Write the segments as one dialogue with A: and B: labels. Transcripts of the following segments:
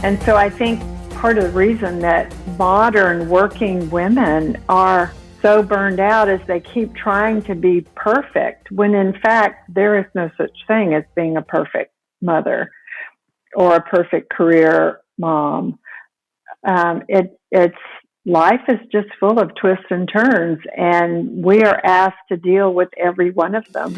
A: And so I think part of the reason that modern working women are so burned out is they keep trying to be perfect, when in fact there is no such thing as being a perfect mother or a perfect career mom. It's life is just full of twists and turns, and we are asked to deal with every one of them.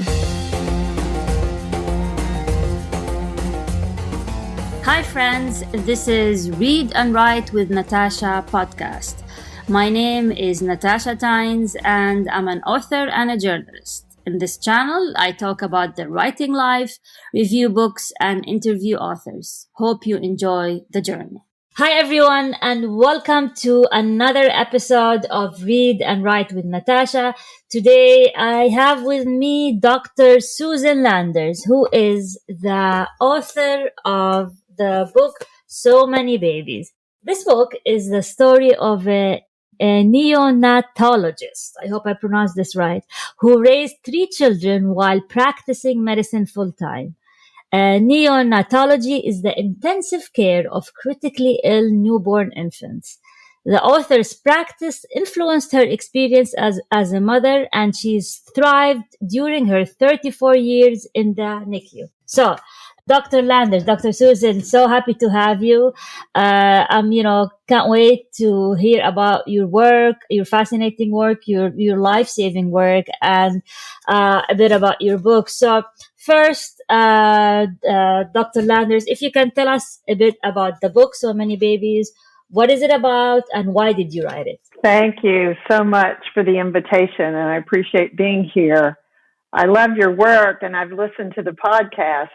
B: Hi friends, this is Read and Write with Natasha podcast. My name is Natasha Tynes and I'm an author and a journalist. In this channel, I talk about the writing life, review books, and interview authors. Hope you enjoy the journey. Hi everyone, and welcome to another episode of Read and Write with Natasha. Today I have with me Dr. Susan Landers, who is the author of the book So Many Babies. This book is the story of a neonatologist, I hope I pronounced this right, who raised 3 children while practicing medicine full-time. Neonatology is the intensive care of critically ill newborn infants. The author's practice influenced her experience as a mother, and she's thrived during her 34 years in the NICU. So, Dr. Landers, Dr. Susan, so happy to have you. Can't wait to hear about your work, your fascinating work, your life-saving work, and a bit about your book. So, first, Dr. Landers, if you can tell us a bit about the book, So Many Babies, what is it about, and why did you write it?
A: Thank you so much for the invitation, and I appreciate being here. I love your work, and I've listened to the podcast.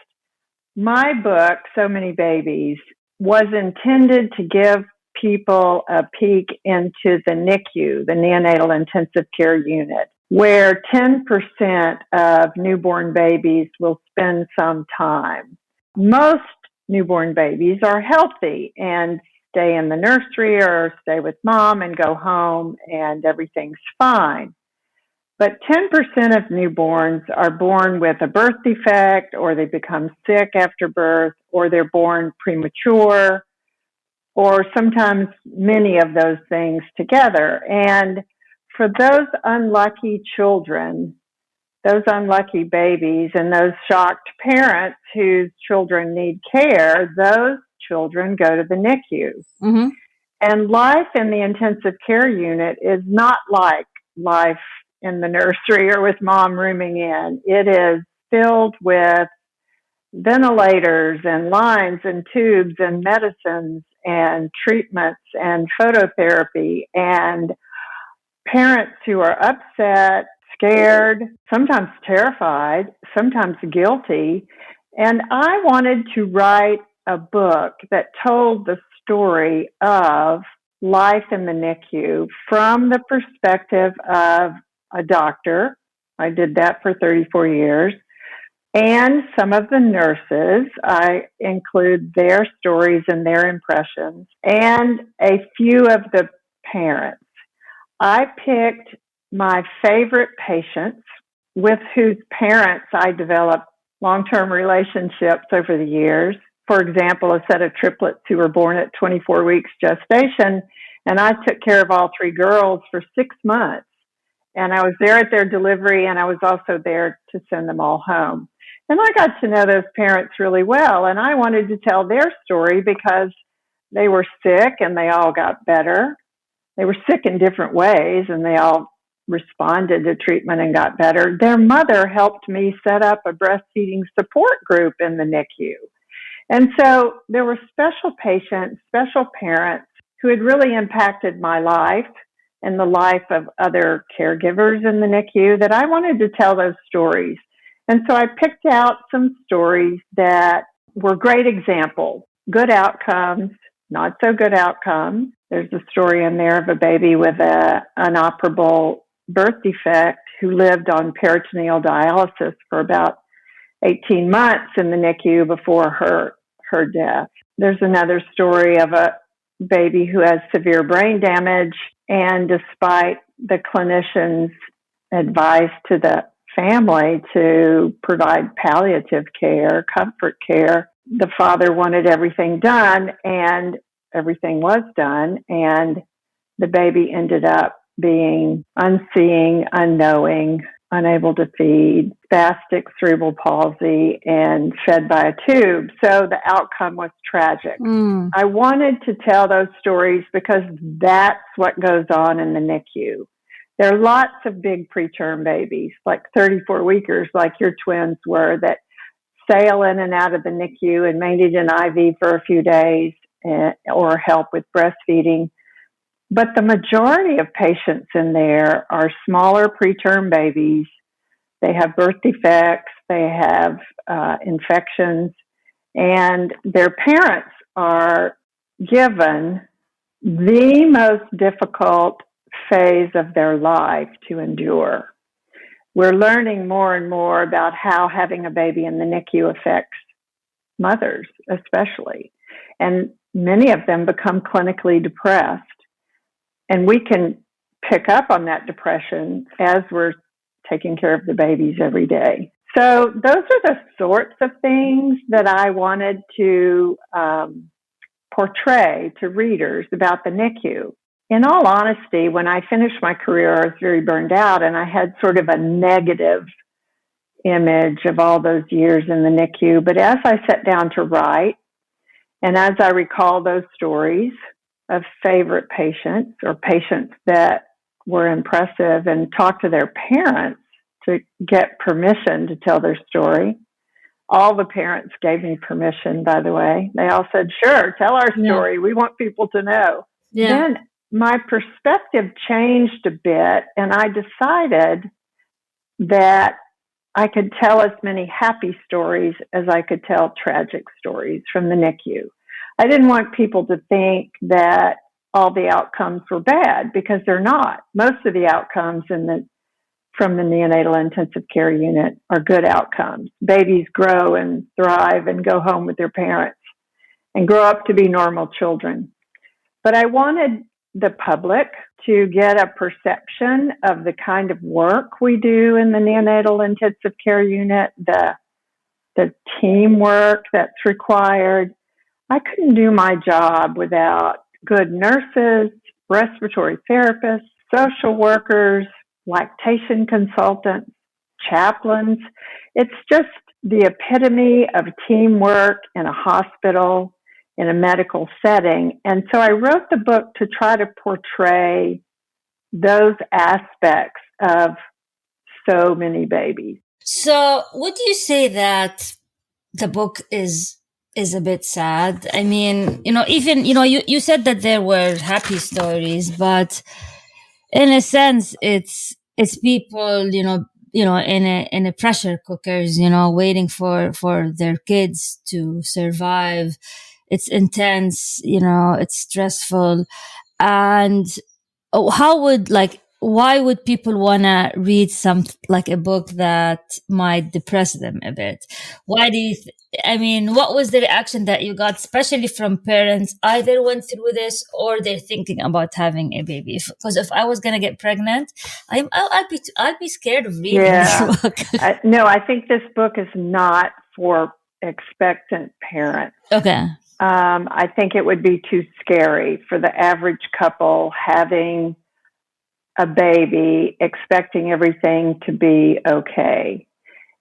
A: My book, So Many Babies, was intended to give people a peek into the NICU, the Neonatal Intensive Care Unit, where 10% of newborn babies will spend some time. Most newborn babies are healthy and stay in the nursery or stay with mom and go home and everything's fine. But 10% of newborns are born with a birth defect, or they become sick after birth, or they're born premature, or sometimes many of those things together. And for those unlucky children, those unlucky babies, and those shocked parents whose children need care, those children go to the NICU.
B: Mm-hmm.
A: And life in the intensive care unit is not like life in the nursery or with mom rooming in. It is filled with ventilators and lines and tubes and medicines and treatments and phototherapy and parents who are upset, scared, sometimes terrified, sometimes guilty. And I wanted to write a book that told the story of life in the NICU from the perspective of a doctor. I did that for 34 years. And some of the nurses. I include their stories and their impressions, and a few of the parents. I picked my favorite patients with whose parents I developed long-term relationships over the years. For example, a set of triplets who were born at 24 weeks gestation, and I took care of all 3 girls for 6 months. And I was there at their delivery, and I was also there to send them all home. And I got to know those parents really well, and I wanted to tell their story because they were sick and they all got better. They were sick in different ways, and they all responded to treatment and got better. Their mother helped me set up a breastfeeding support group in the NICU. And so there were special patients, special parents who had really impacted my life and the life of other caregivers in the NICU that I wanted to tell those stories. And so I picked out some stories that were great examples, good outcomes, not so good outcomes. There's a story in there of a baby with an inoperable birth defect who lived on peritoneal dialysis for about 18 months in the NICU before her death. There's another story of a baby who has severe brain damage, and despite the clinician's advice to the family to provide palliative care, comfort care, the father wanted everything done, and everything was done, and the baby ended up being unseeing, unknowing, unable to feed, spastic cerebral palsy, and fed by a tube. So the outcome was tragic. I wanted to tell those stories because that's what goes on in the NICU. There are lots of big preterm babies, like 34-weekers, like your twins were, that sail in and out of the NICU and may need an IV for a few days or help with breastfeeding. But the majority of patients in there are smaller preterm babies. They have birth defects, they have infections, and their parents are given the most difficult phase of their life to endure. We're learning more and more about how having a baby in the NICU affects mothers, especially. And many of them become clinically depressed. And we can pick up on that depression as we're taking care of the babies every day. So those are the sorts of things that I wanted to portray to readers about the NICU. In all honesty, when I finished my career, I was very burned out, and I had sort of a negative image of all those years in the NICU. But as I sat down to write, and as I recall those stories of favorite patients or patients that were impressive and talked to their parents to get permission to tell their story. All the parents gave me permission, by the way. They all said, sure, tell our story. Yeah. We want people to know. Yeah. Then my perspective changed a bit, and I decided that I could tell as many happy stories as I could tell tragic stories from the NICU. I didn't want people to think that all the outcomes were bad, because they're not. Most of the outcomes from the Neonatal Intensive Care Unit are good outcomes. Babies grow and thrive and go home with their parents and grow up to be normal children. But I wanted the public to get a perception of the kind of work we do in the Neonatal Intensive Care Unit, the teamwork that's required. I couldn't do my job without good nurses, respiratory therapists, social workers, lactation consultants, chaplains. It's just the epitome of teamwork in a hospital, in a medical setting. And so I wrote the book to try to portray those aspects of so many babies.
B: So would you say that the book is a bit sad? I mean, even, you said that there were happy stories, but in a sense, it's people, in a pressure cookers, waiting for their kids to survive. It's intense, it's stressful. And why would people want to read a book that might depress them a bit? Why do you what was the reaction that you got, especially from parents either went through this or they're thinking about having a baby? Because if I was going to get pregnant, I'd be scared of reading this book.
A: No, I think this book is not for expectant parents.
B: Okay.
A: I think it would be too scary for the average couple having a baby, expecting everything to be okay.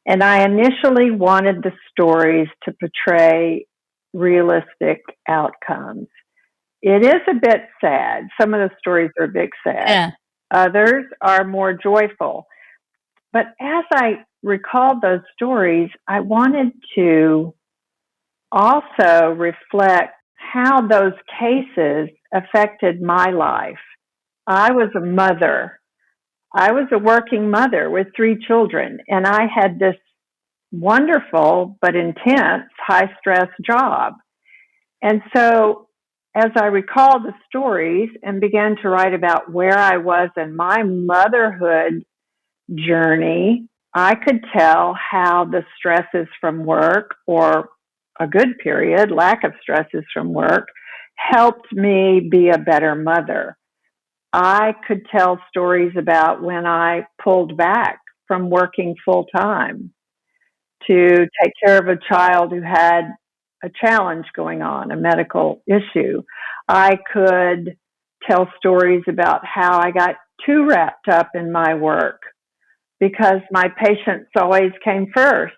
A: And I initially wanted the stories to portray realistic outcomes. It is a bit sad. Some of the stories are a bit sad.
B: Yeah.
A: Others are more joyful. But as I recalled those stories, I wanted to also reflect how those cases affected my life. I was a mother. I was a working mother with 3 children, and I had this wonderful but intense high-stress job. And so as I recalled the stories and began to write about where I was in my motherhood journey, I could tell how the stresses from work, or a good period, lack of stresses from work, helped me be a better mother. I could tell stories about when I pulled back from working full time to take care of a child who had a challenge going on, a medical issue. I could tell stories about how I got too wrapped up in my work because my patients always came first.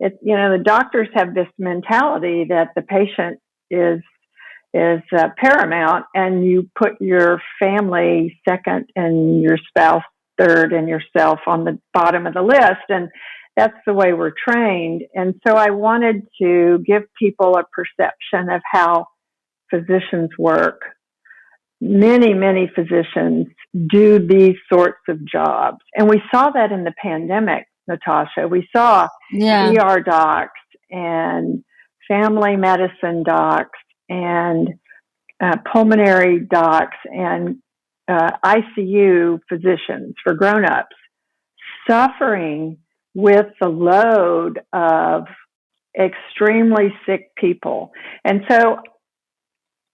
A: The doctors have this mentality that the patient is paramount, and you put your family second and your spouse third and yourself on the bottom of the list. And that's the way we're trained. And so I wanted to give people a perception of how physicians work. Many, many physicians do these sorts of jobs. And we saw that in the pandemic, Natasha. We saw ER docs and family medicine docs and pulmonary docs and ICU physicians for grown-ups suffering with the load of extremely sick people. And so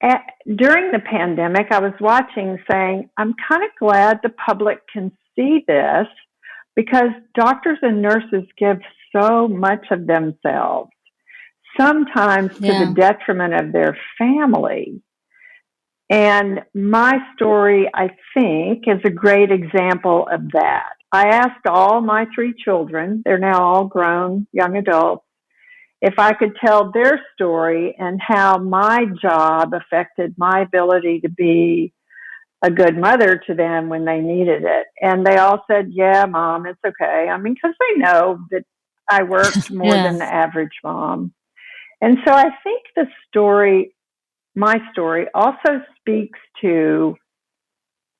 A: during the pandemic, I was watching saying, I'm kind of glad the public can see this because doctors and nurses give so much of themselves, sometimes to the detriment of their family. And my story, I think, is a great example of that. I asked all my 3 children, they're now all grown, young adults, if I could tell their story and how my job affected my ability to be a good mother to them when they needed it. And they all said, yeah, Mom, it's okay. I mean, because they know that I worked more than the average mom. And so I think my story also speaks to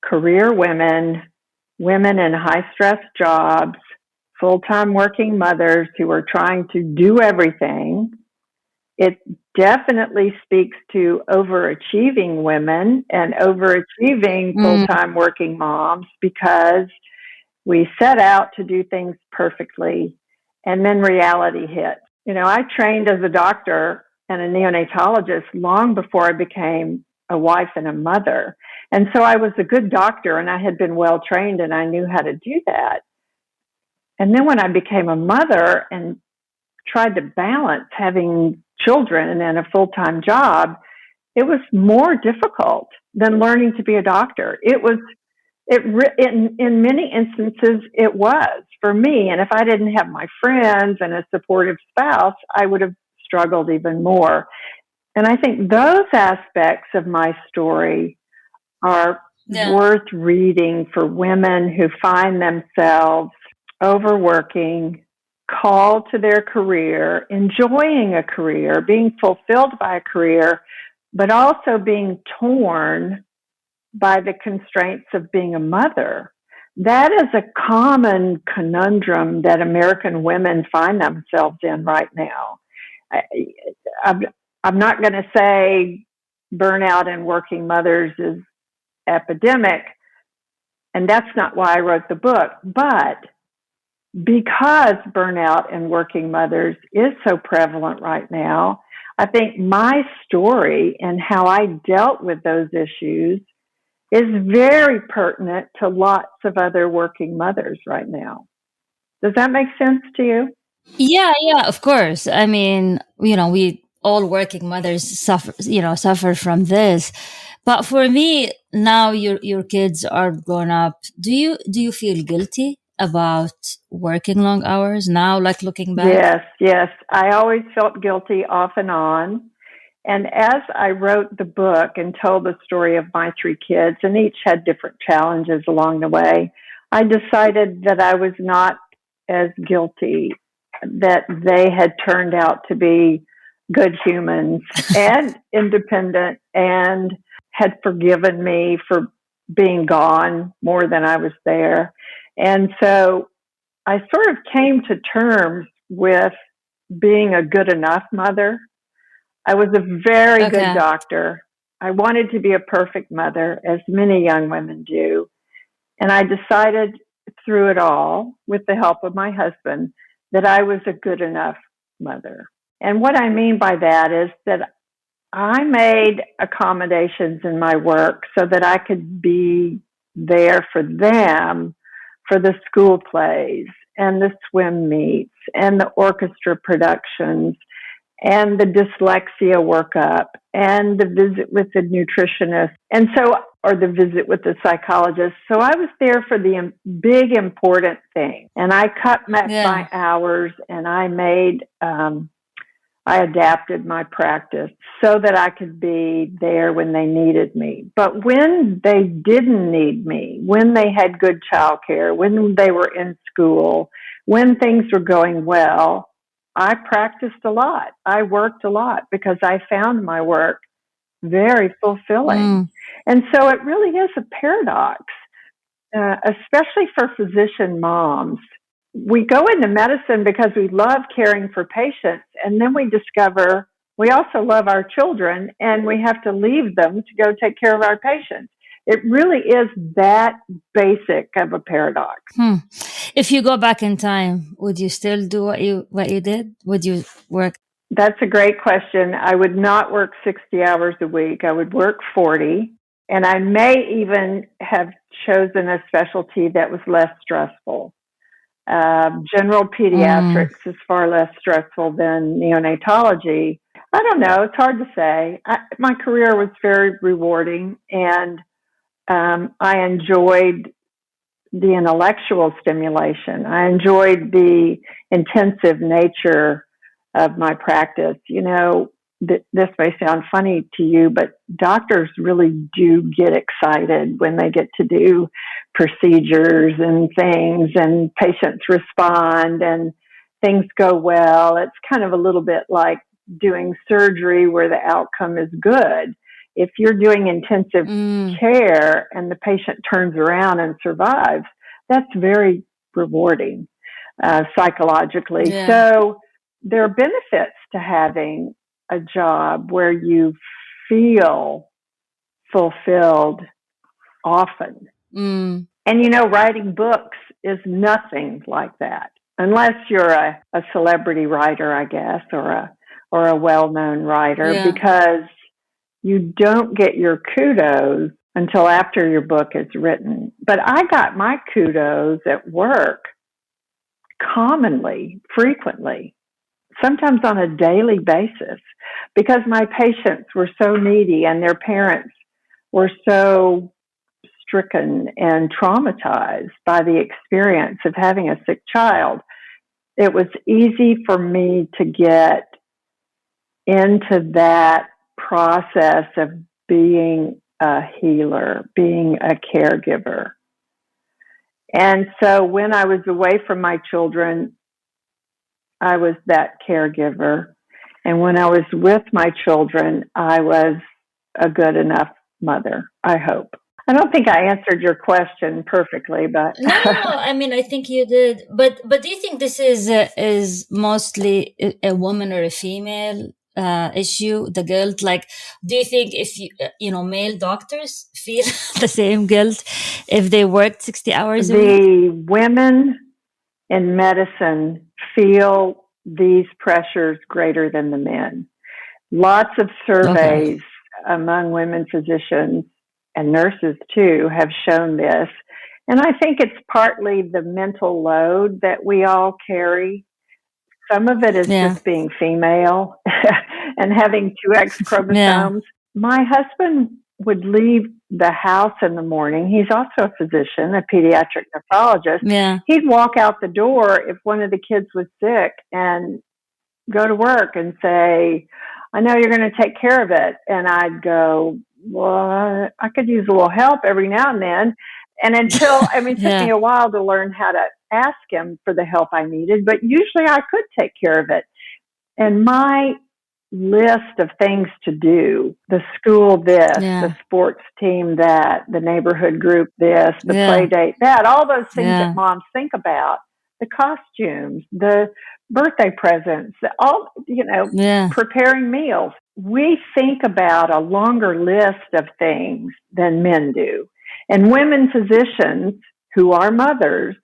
A: career women in high-stress jobs, full-time working mothers who are trying to do everything. It definitely speaks to overachieving women and overachieving full-time working moms because we set out to do things perfectly, and then reality hit. I trained as a doctor and a neonatologist long before I became a wife and a mother. And so I was a good doctor and I had been well trained and I knew how to do that. And then when I became a mother and tried to balance having children and a full-time job, it was more difficult than learning to be a doctor. In many instances, it was for me. And if I didn't have my friends and a supportive spouse, I would have struggled even more. And I think those aspects of my story are worth reading for women who find themselves overworking, called to their career, enjoying a career, being fulfilled by a career, but also being torn by the constraints of being a mother. That is a common conundrum that American women find themselves in right now. I'm not going to say burnout in working mothers is epidemic, and that's not why I wrote the book, but because burnout in working mothers is so prevalent right now, I think my story and how I dealt with those issues is very pertinent to lots of other working mothers right now. Does that make sense to you?
B: Yeah, of course. I mean, we all working mothers suffer from this. But for me, now your kids are grown up. Do you feel guilty about working long hours now, like looking back?
A: Yes. I always felt guilty off and on. And as I wrote the book and told the story of my 3 kids, and each had different challenges along the way, I decided that I was not as guilty, that they had turned out to be good humans and independent and had forgiven me for being gone more than I was there. And so I sort of came to terms with being a good enough mother. I was a very good doctor. I wanted to be a perfect mother, as many young women do. And I decided through it all, with the help of my husband, that I was a good enough mother. And what I mean by that is that I made accommodations in my work so that I could be there for them for the school plays and the swim meets and the orchestra productions and the dyslexia workup and the visit with the nutritionist or the visit with the psychologist. So I was there for the big important thing, and I cut my hours, and I adapted my practice so that I could be there when they needed me. But when they didn't need me, when they had good childcare, when they were in school, when things were going well, I practiced a lot. I worked a lot because I found my work very fulfilling. And so it really is a paradox, especially for physician moms. We go into medicine because we love caring for patients, and then we discover we also love our children, and we have to leave them to go take care of our patients. It really is that basic of a paradox.
B: If you go back in time, would you still do what you did? Would you work?
A: That's a great question. I would not work 60 hours a week. I would work 40, and I may even have chosen a specialty that was less stressful. General pediatrics is far less stressful than neonatology. I don't know. It's hard to say. My career was very rewarding, and I enjoyed the intellectual stimulation. I enjoyed the intensive nature of my practice. You know, this may sound funny to you, but doctors really do get excited when they get to do procedures and things, and patients respond and things go well. It's kind of a little bit like doing surgery where the outcome is good. If you're doing intensive care and the patient turns around and survives, that's very rewarding psychologically.
B: Yeah.
A: So there are benefits to having a job where you feel fulfilled often. And, you know, writing books is nothing like that, unless you're a celebrity writer, I guess, or a well-known writer, because you don't get your kudos until after your book is written. But I got my kudos at work commonly, frequently, sometimes on a daily basis, because my patients were so needy and their parents were so stricken and traumatized by the experience of having a sick child. It was easy for me to get into that process of being a healer, being a caregiver. And so when I was away from my children, I was that caregiver. And when I was with my children, I was a good enough mother, I hope. I don't think I answered your question perfectly, but
B: no. I mean, I think you did. But do you think this is mostly a woman or a female issue? The guilt, like, do you think if male doctors feel the same guilt if they worked 60 hours a week?
A: The women in medicine feel these pressures greater than the men. Lots of surveys among women physicians and nurses too have shown this. And I think it's partly the mental load that we all carry. Some of it is just being female and having two X chromosomes. My husband would leave the house in the morning. He's also a physician, a pediatric nephrologist. He'd walk out the door if one of the kids was sick and go to work and say, I know you're going to take care of it. And I'd go, well, I could use a little help every now and then. And it took me a while to learn how to ask him for the help I needed, but usually I could take care of it. And my list of things to do, the school this, the sports team that, the neighborhood group this, the play date that, all those things that moms think about, the costumes, the birthday presents, all, preparing meals. We think about a longer list of things than men do. And women physicians who are mothers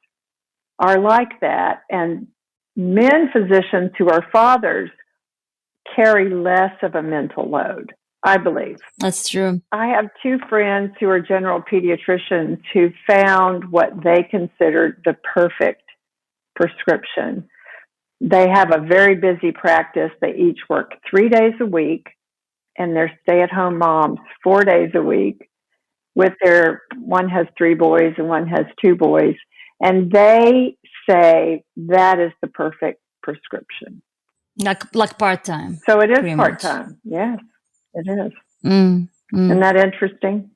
A: are like that. And men physicians who are fathers carry less of a mental load, I believe.
B: That's true.
A: I have two friends who are general pediatricians who found what they considered the perfect prescription. They have a very busy practice. They each work 3 days a week, and they're stay-at-home moms 4 days a week. One has 3 boys and one has 2 boys, and they say that is the perfect prescription.
B: Like part-time.
A: So it is
B: pretty
A: part-time. Yes, it is.
B: much.
A: Isn't that interesting?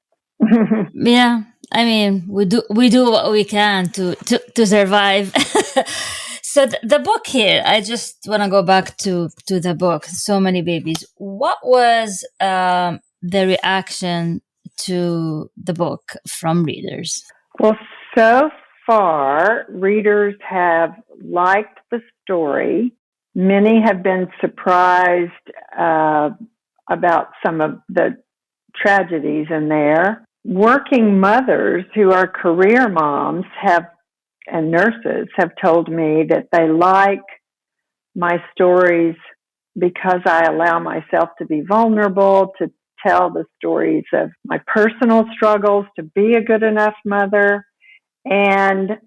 B: Yeah, I mean, we do what we can to survive. So the book here, I just want to go back to the book. So many babies. What was the reaction to the book from readers?
A: Well, so far, readers have liked the story. Many have been surprised about some of the tragedies in there. Working mothers who are career moms and nurses have told me that they like my stories because I allow myself to be vulnerable, to tell the stories of my personal struggles, to be a good enough mother. And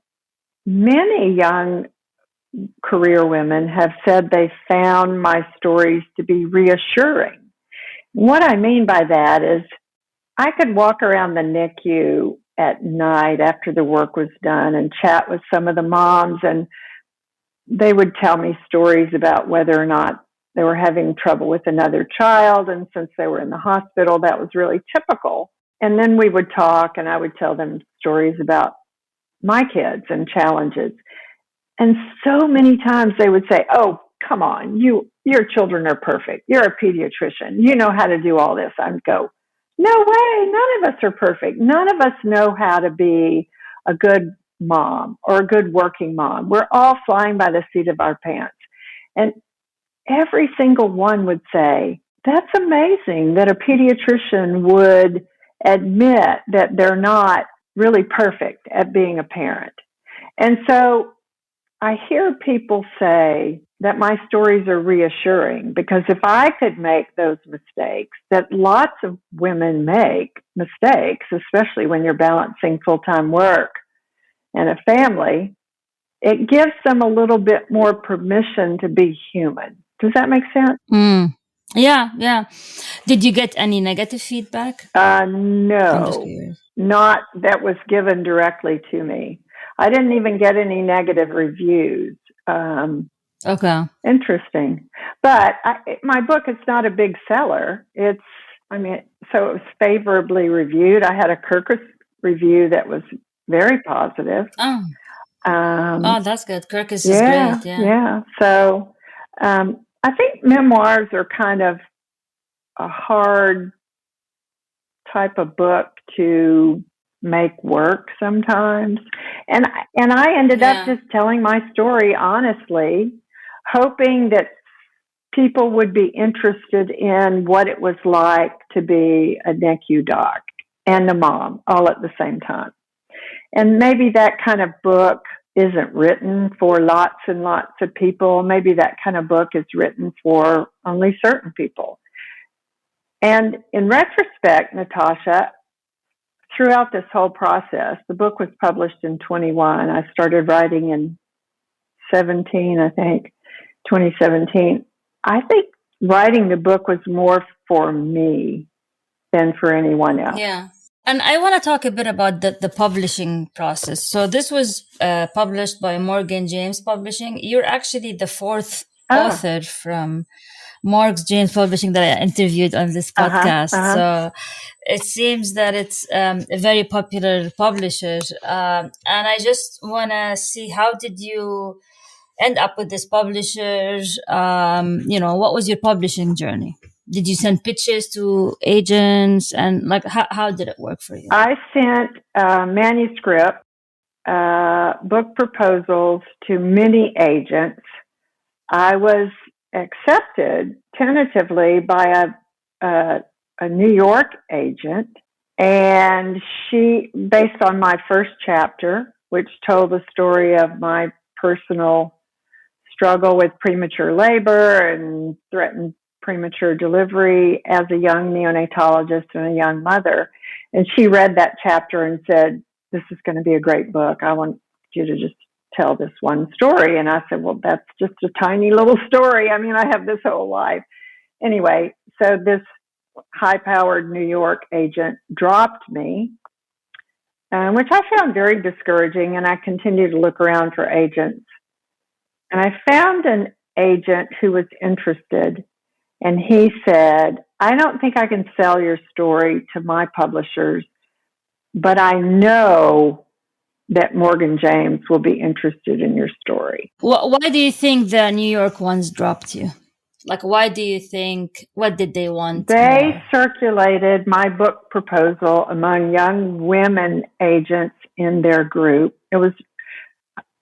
A: many young career women have said they found my stories to be reassuring. What I mean by that is I could walk around the NICU at night after the work was done and chat with some of the moms, and they would tell me stories about whether or not they were having trouble with another child, and since they were in the hospital, that was really typical. And then we would talk, and I would tell them stories about my kids and challenges. And so many times they would say, "Oh, come on, your children are perfect. You're a pediatrician. You know how to do all this." I'd go, "No way, none of us are perfect. None of us know how to be a good mom or a good working mom. We're all flying by the seat of our pants." And every single one would say, "That's amazing that a pediatrician would admit that they're not really perfect at being a parent." And so I hear people say that my stories are reassuring because if I could make those mistakes, that lots of women make mistakes, especially when you're balancing full-time work and a family, it gives them a little bit more permission to be human. Does that make sense?
B: Yeah. Did you get any negative feedback?
A: No, not that was given directly to me. I didn't even get any negative reviews.
B: Okay.
A: Interesting. But my book is not a big seller. So it was favorably reviewed. I had a Kirkus review that was very positive.
B: Oh, that's good. Kirkus is great.
A: Yeah. So I think memoirs are kind of a hard type of book to make work sometimes. And I ended up just telling my story honestly, hoping that people would be interested in what it was like to be a NICU doc and a mom all at the same time. And maybe that kind of book isn't written for lots and lots of people. Maybe that kind of book is written for only certain people. And in retrospect, Natasha, throughout this whole process, the book was published in 21. I started writing in 2017. I think writing the book was more for me than for anyone else.
B: Yeah. And I want to talk a bit about the publishing process. So this was published by Morgan James Publishing. You're actually the fourth author from Morgan James Publishing that I interviewed on this podcast. So it seems that it's a very popular publisher. And I just want to see, how did you end up with this publisher? What was your publishing journey? Did you send pitches to agents, and how did it work for you?
A: I sent manuscript, book proposals to many agents. I was accepted tentatively by a New York agent, and she, based on my first chapter, which told the story of my personal struggle with premature labor and threatened premature delivery as a young neonatologist and a young mother. And she read that chapter and said, "This is going to be a great book. I want you to just tell this one story. And I said, well, that's just a tiny little story. I mean, I have this whole life. Anyway, so this high-powered New York agent dropped me, which I found very discouraging, and I continued to look around for agents. And I found an agent who was interested, and he said, I don't think I can sell your story to my publishers, but I know that Morgan James will be interested in your story.
B: Why do you think the New York ones dropped you? Like, why do you think, what did they want?
A: They circulated my book proposal among young women agents in their group. It was,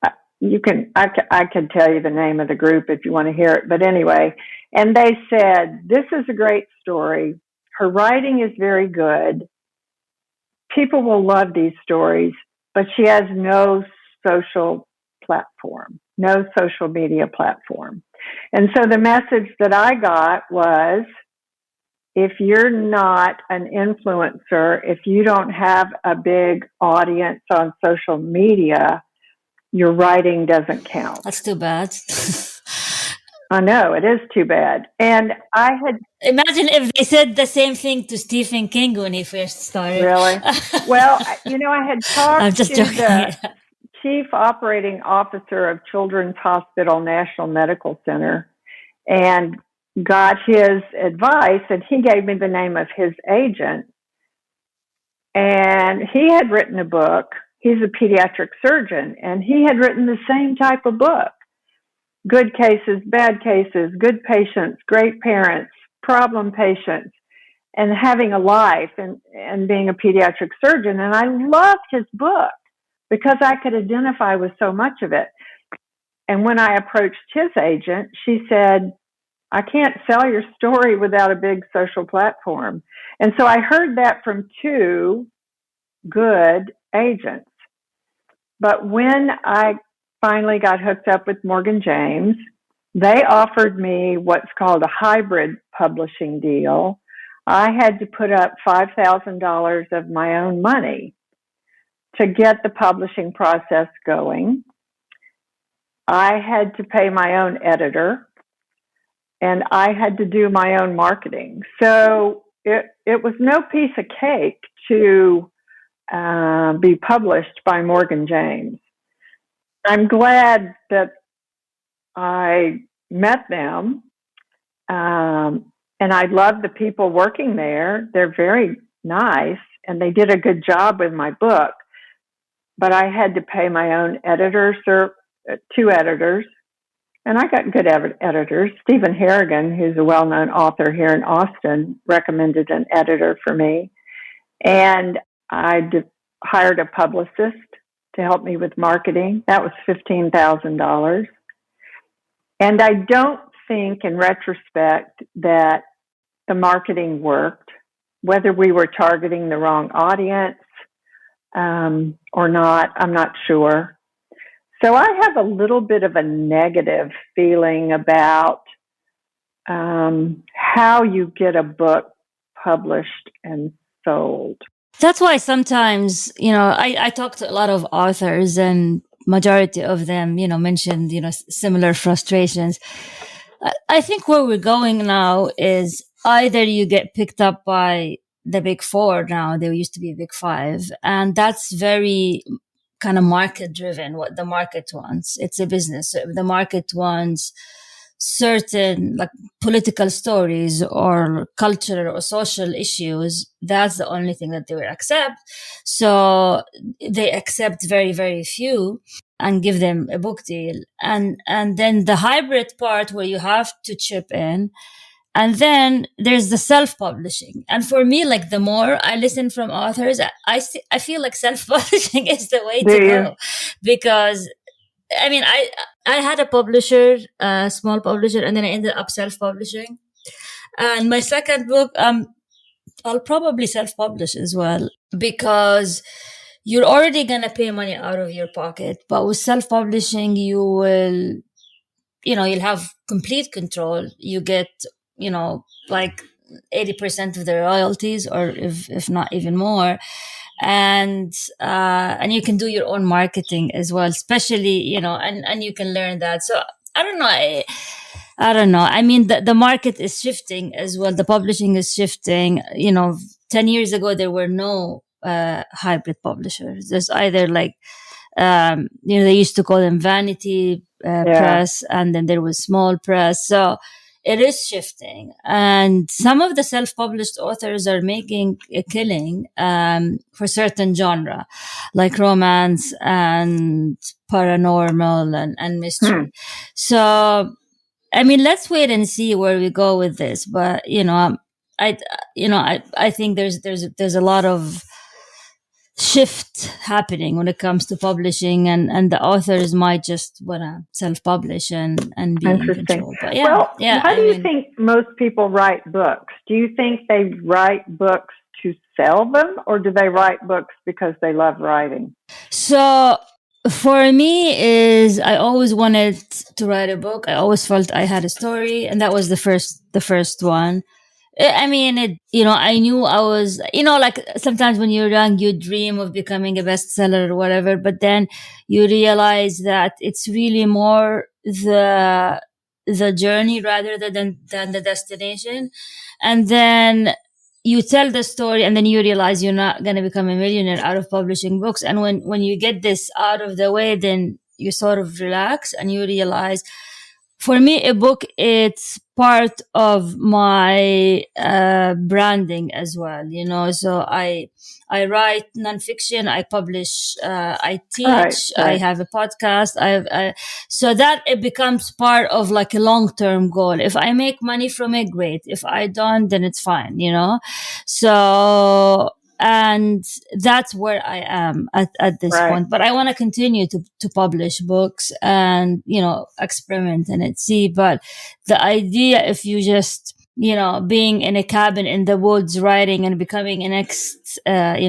A: I could tell you the name of the group if you want to hear it, but anyway, and they said, this is a great story. Her writing is very good. People will love these stories, but she has no social platform, no social media platform. And so the message that I got was, if you're not an influencer, if you don't have a big audience on social media, your writing doesn't count.
B: That's too bad.
A: I know, it is too bad. And I had...
B: Imagine if they said the same thing to Stephen King when he first started.
A: Really? Well, I had talked to
B: joking.
A: the Chief Operating Officer of Children's Hospital National Medical Center and got his advice, and he gave me the name of his agent. And he had written a book. He's a pediatric surgeon, and he had written the same type of book. Good cases, bad cases, good patients, great parents, problem patients, and having a life and being a pediatric surgeon. And I loved his book because I could identify with so much of it. And when I approached his agent, she said, I can't sell your story without a big social platform. And so I heard that from two good agents. But when I finally got hooked up with Morgan James, they offered me what's called a hybrid publishing deal. I had to put up $5,000 of my own money to get the publishing process going. I had to pay my own editor, and I had to do my own marketing. So it was no piece of cake to be published by Morgan James. I'm glad that I met them, and I love the people working there. They're very nice, and they did a good job with my book. But I had to pay my own editors, or two editors, and I got good editors. Stephen Harrigan, who's a well-known author here in Austin, recommended an editor for me. And I hired a publicist to help me with marketing. That was $15,000. And I don't think, in retrospect, that the marketing worked, whether we were targeting the wrong audience or not, I'm not sure. So I have a little bit of a negative feeling about how you get a book published and sold.
B: That's why sometimes, I talk to a lot of authors, and majority of them, mentioned, similar frustrations. I think where we're going now is either you get picked up by the big four now, there used to be big five, and that's very kind of market driven, what the market wants. It's a business. So if the market wants certain like political stories or cultural or social issues, that's the only thing that they will accept. So they accept very, very few and give them a book deal. And then the hybrid part where you have to chip in. And then there's the self-publishing. And for me, like the more I listen from authors, I feel like self-publishing is the way to go. Because I mean, I had a publisher, a small publisher, and then I ended up self-publishing. And my second book, I'll probably self-publish as well, because you're already going to pay money out of your pocket. But with self-publishing, you will, you'll have complete control. You get, like 80% of the royalties, or if not even more. and you can do your own marketing as well, especially, and you can learn that. So I don't know. I don't know. I mean, the market is shifting as well. The publishing is shifting. 10 years ago, there were no hybrid publishers. There's either like, they used to call them vanity press, and then there was small press. So it is shifting. And some of the self-published authors are making a killing for certain genre, like romance and paranormal and mystery. So, I mean, let's wait and see where we go with this. But I think there's a lot of shift happening when it comes to publishing, and the authors might just want to self-publish and be in control. But
A: how do you think most people write books? Do you think they write books to sell them, or do they write books because they love writing?
B: So for me, I always wanted to write a book. I always felt I had a story, and that was the first one. I mean, I knew I was, like sometimes when you're young, you dream of becoming a bestseller or whatever, but then you realize that it's really more the journey rather than the destination. And then you tell the story, and then you realize you're not going to become a millionaire out of publishing books. And when you get this out of the way, then you sort of relax and you realize, for me, a book, it's part of my branding as well, So I write nonfiction, I publish, I teach, right. I have a podcast. So that it becomes part of like a long-term goal. If I make money from it, great. If I don't, then it's fine, So, and that's where I am at this point. But I want to continue to publish books and, experiment and see. But the idea, if you just, being in a cabin in the woods, writing and becoming a next, a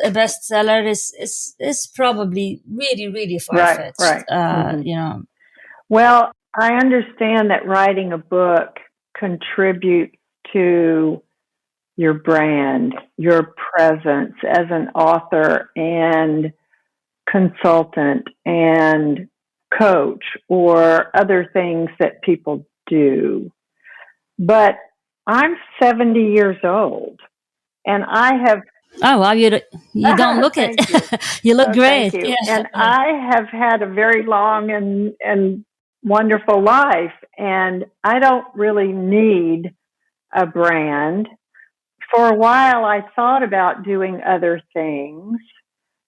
B: bestseller is probably really, really far-fetched.
A: Right. Well, I understand that writing a book contributes to your brand, your presence as an author and consultant and coach, or other things that people do. But I'm 70 years old, and I have...
B: Oh, wow, you don't look it. You look great.
A: Thank you. Yeah. And I have had a very long and wonderful life, and I don't really need a brand. For a while, I thought about doing other things,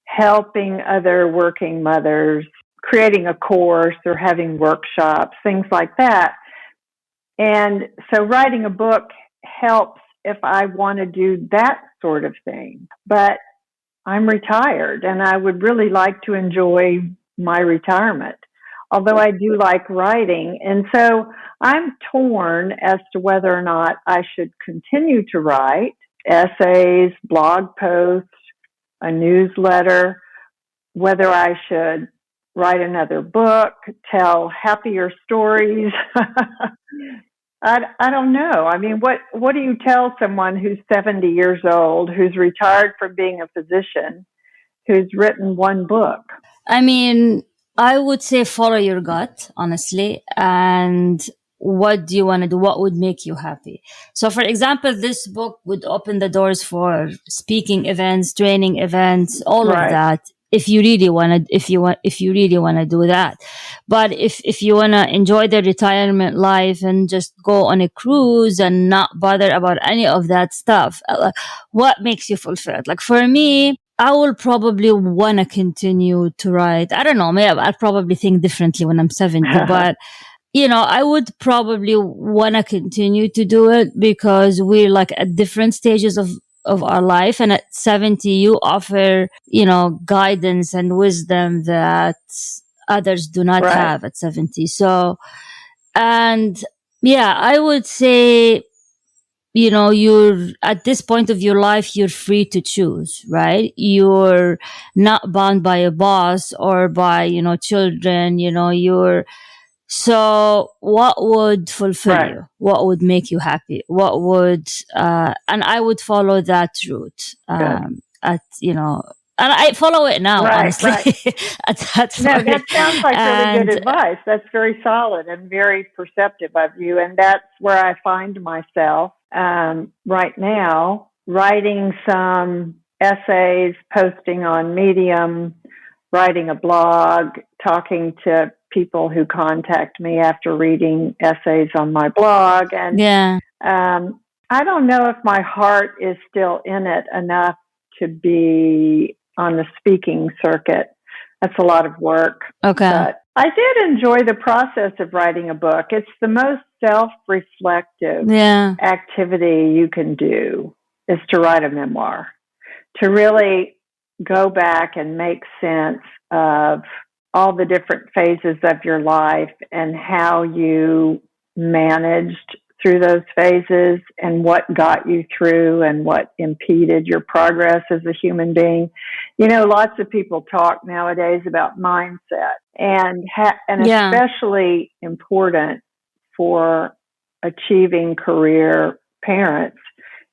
A: helping other working mothers, creating a course or having workshops, things like that. And so writing a book helps if I want to do that sort of thing. But I'm retired, and I would really like to enjoy my retirement, although I do like writing. And so I'm torn as to whether or not I should continue to write essays, blog posts, a newsletter, whether I should write another book, tell happier stories. I don't know. I mean, what do you tell someone who's 70 years old, who's retired from being a physician, who's written one book?
B: I mean, I would say follow your gut, honestly. And what do you want to do? What would make you happy? So, for example, this book would open the doors for speaking events, training events, all of that. If you really want to, if you really want to do that. But if you want to enjoy the retirement life and just go on a cruise and not bother about any of that stuff, what makes you fulfilled? Like for me, I will probably want to continue to write. I don't know. Maybe I'll probably think differently when I'm 70, but I would probably want to continue to do it because we're like at different stages of our life. And at 70, you offer, guidance and wisdom that others do not have at 70. So, and I would say, you're at this point of your life, you're free to choose, right? You're not bound by a boss or by, children, so what would fulfill you? What would make you happy? What would, and I would follow that route. at and I follow it now,
A: Right,
B: honestly,
A: right.
B: at that
A: No, that
B: point.
A: sounds like really good
B: And
A: advice. That's very solid and very perceptive of you. And that's where I find myself right now, writing some essays, posting on Medium, writing a blog, talking to people who contact me after reading essays on my blog. And
B: yeah,
A: I don't know if my heart is still in it enough to be on the speaking circuit. That's a lot of work,
B: okay,
A: but I did enjoy the process of writing a book. It's the most self-reflective
B: yeah,
A: activity you can do is to write a memoir, to really go back and make sense of all the different phases of your life and how you managed through those phases and what got you through and what impeded your progress as a human being. Lots of people talk nowadays about mindset and
B: yeah,
A: especially important for achieving career parents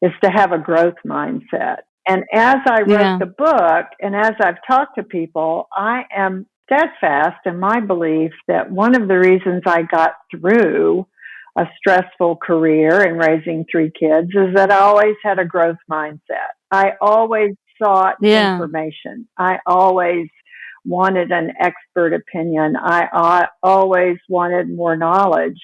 A: is to have a growth mindset. And as I wrote
B: yeah,
A: the book and as I've talked to people, I am steadfast in my belief that one of the reasons I got through a stressful career in raising three kids is that I always had a growth mindset. I always sought
B: yeah,
A: information. I always wanted an expert opinion. I always wanted more knowledge.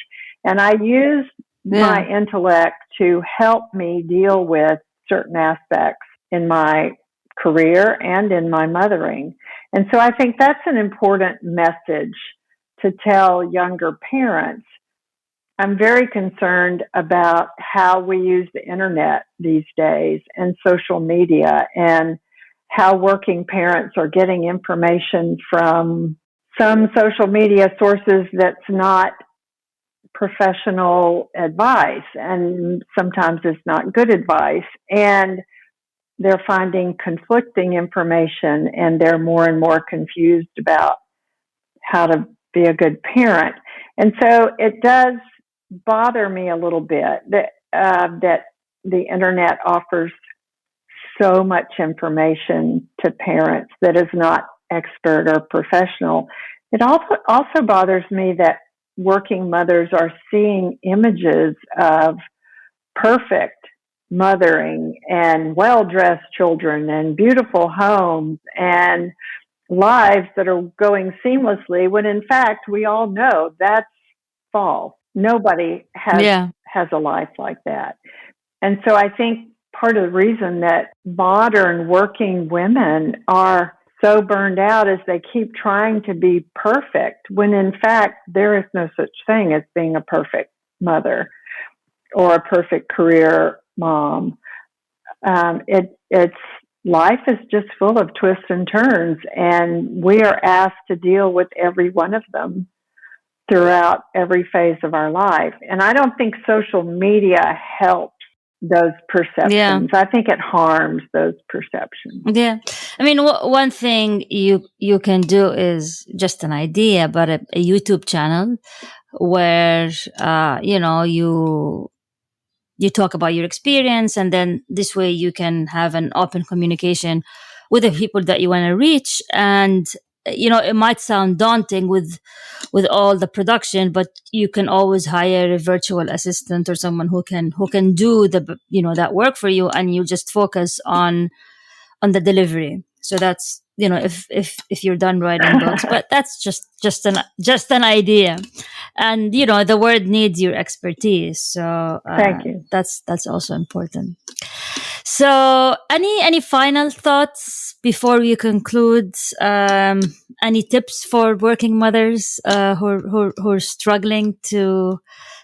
A: And I used my
B: yeah,
A: intellect to help me deal with certain aspects in my career and in my mothering. And so I think that's an important message to tell younger parents. I'm very concerned about how we use the internet these days and social media and how working parents are getting information from some social media sources that's not professional advice and sometimes it's not good advice. And they're finding conflicting information and they're more and more confused about how to be a good parent. And so it does bother me a little bit that the internet offers so much information to parents that is not expert or professional. It also bothers me that working mothers are seeing images of perfect mothering and well-dressed children and beautiful homes and lives that are going seamlessly when in fact we all know that's false. Nobody
B: yeah,
A: has a life like that. And so I think part of the reason that modern working women are so burned out is they keep trying to be perfect when in fact there is no such thing as being a perfect mother or a perfect career mom. It's life is just full of twists and turns, and we are asked to deal with every one of them throughout every phase of our life. And I don't think social media helps those
B: yeah.
A: perceptions. I think it harms those perceptions.
B: Yeah, I mean, one thing you can do is just an idea, but a YouTube channel where you talk about your experience, and then this way you can have an open communication with the people that you want to reach. And it might sound daunting with all the production, but you can always hire a virtual assistant or someone who can do that work for you, and you just focus on the delivery. So that's if you're done writing books, but that's just an idea. And the word needs your expertise, so
A: Thank you.
B: that's also important. So any final thoughts before we conclude? Any tips for working mothers who are struggling to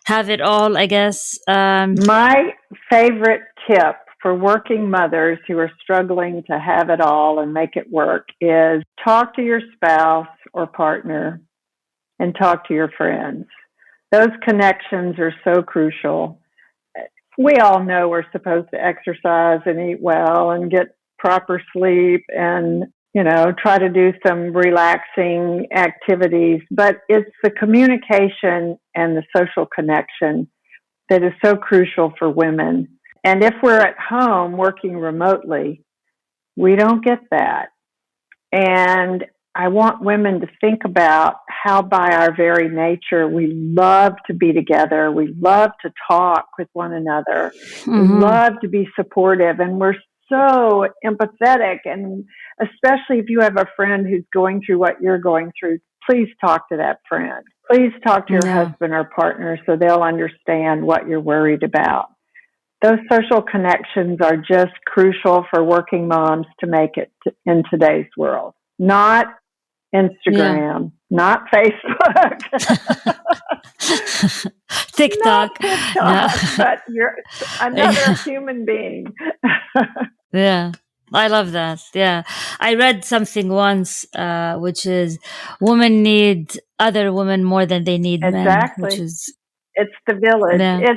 B: have it all, I guess?
A: My favorite tip for working mothers who are struggling to have it all and make it work is talk to your spouse or partner and talk to your friends. Those connections are so crucial. We all know we're supposed to exercise and eat well and get proper sleep and, try to do some relaxing activities, but it's the communication and the social connection that is so crucial for women. And if we're at home working remotely, We don't get that. And I want women to think about how, by our very nature, we love to be together. We love to talk with one another. We love to be supportive. And we're so empathetic. And especially if you have a friend who's going through what you're going through, please talk to that friend. Please talk to your husband or partner so they'll understand what you're worried about. Those social connections are just crucial for working moms to make it in today's world. Not Instagram, not Facebook,
B: TikTok,
A: but you're another human being.
B: Yeah, I love that. Yeah, I read something once, which is women need other women more than they need men. Which is
A: it's the village.
B: Yeah.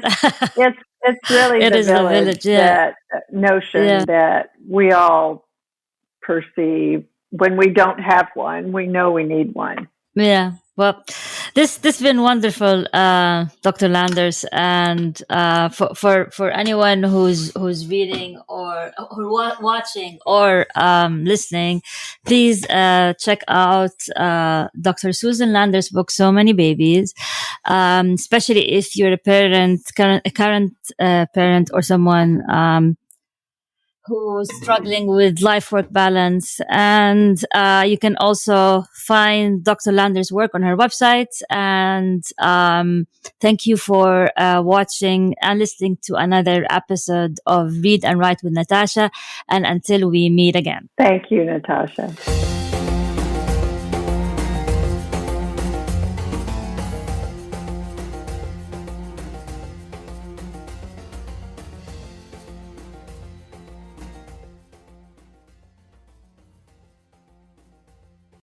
A: It's really
B: It
A: the
B: is
A: village.
B: Yeah.
A: That notion that we all perceive. When we don't have one, we know we need one.
B: Yeah. Well, this has been wonderful, Dr. Landers, and for anyone who's reading or watching or listening, please check out Dr. Susan Landers' book, So Many Babies, especially if you're a current parent or someone who's struggling with life-work balance. And you can also find Dr. Lander's work on her website. And thank you for watching and listening to another episode of Read and Write with Natasha. And until we meet again.
A: Thank you, Natasha.